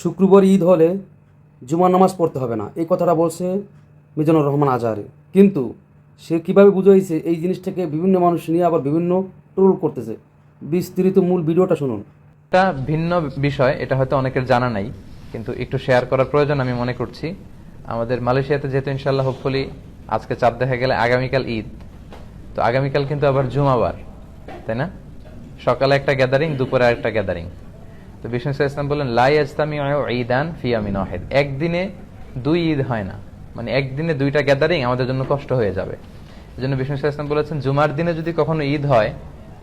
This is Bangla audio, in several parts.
শুক্রবার ঈদ হলে জুমার নামাজ পড়তে হবে না, এই কথাটা বলছে মিজানুর রহমান আজহারি। কিন্তু সে কীভাবে বুঝাইছে এই জিনিসটাকে বিভিন্ন মানুষ নিয়ে আবার বিভিন্ন ট্রোল করতেছে। বিস্তারিত মূল ভিডিওটা শুনুন। একটা ভিন্ন বিষয়, এটা হয়তো অনেকের জানা নাই, কিন্তু একটু শেয়ার করার প্রয়োজন আমি মনে করছি। আমাদের মালয়েশিয়াতে যেহেতু ইনশাল্লাহ হোপফুলি আজকে চাঁদ দেখা গেলে আগামীকাল ঈদ, তো আগামীকাল কিন্তু আবার জুমাবার, তাই না? সকালে একটা গ্যাদারিং, দুপুরে আরেকটা গ্যাদারিং। তো বিষ্ণু ইসলাম বললেন লা ইয়াজতামিউ ঈদান ফি ইয়ামিন ওয়াহিদ, একদিনে দুই ঈদ হয় না, মানে একদিনে দুইটা গ্যাদারিং আমাদের জন্য কষ্ট হয়ে যাবে। এজন্য বিষ্ণু ইসলাম বলেছেন জুমার দিনে যদি কখনো ঈদ হয়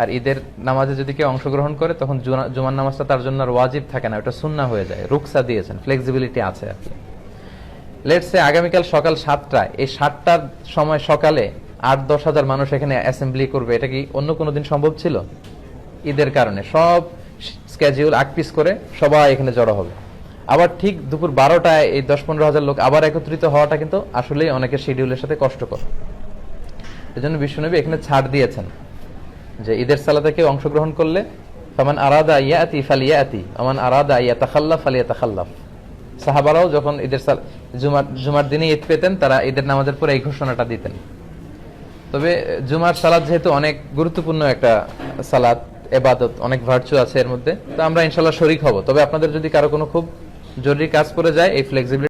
আর ঈদের নামাজে যদি কেউ অংশগ্রহণ করে, তখন জুমার নামাজটা তার জন্য আর ওয়াজিব থাকে না, ওটা সুন্নাহ হয়ে যায়। রুকসা দিয়েছেন, ফ্লেক্সিবিলিটি আছে আর কি। লেটস সে আগামীকাল সকাল 7টায়, এই 7টার সময় সকালে 8-10 হাজার মানুষ এখানে অ্যাসেম্বলি করবে, এটা কি অন্য কোনো দিন সম্ভব ছিল? ঈদের কারণে সব স্কেডিউল আকপিস করে সবাই এখানে জড়ো হবে। আবার ঠিক দুপুর 12টায় এই 10-15 হাজার লোক আবার একত্রিত হওয়াটা কিন্তু আসলেই অনেকের শিডিউলের সাথে কষ্টকর। এজন্য বিশ্বনবী এখানে ছাড় দিয়েছেন যে ঈদের সালাতে কেউ অংশগ্রহণ করলে ফামান আরাদা ইয়াতি ফালিয়াতি ওমান আরাদা ইয়াতাখাল্লাফ ফালিয়াতাখাল্লাফ। সাহাবারাও যখন ঈদের জুমার দিনে ঈদ পেতেন, তারা ঈদের নামাজের পরে এই ঘোষণাটা দিতেন। তবে জুমার সালাত যেহেতু অনেক গুরুত্বপূর্ণ একটা সালাত, ইবাদত, অনেক ভার্চু আছে এর মধ্যে, তো আমরা ইনশাআল্লাহ শরীক হব। তবে আপনাদের যদি কারো কোনো খুব জরুরি কাজ পড়ে যায়, এই ফ্লেক্সিবিলিটি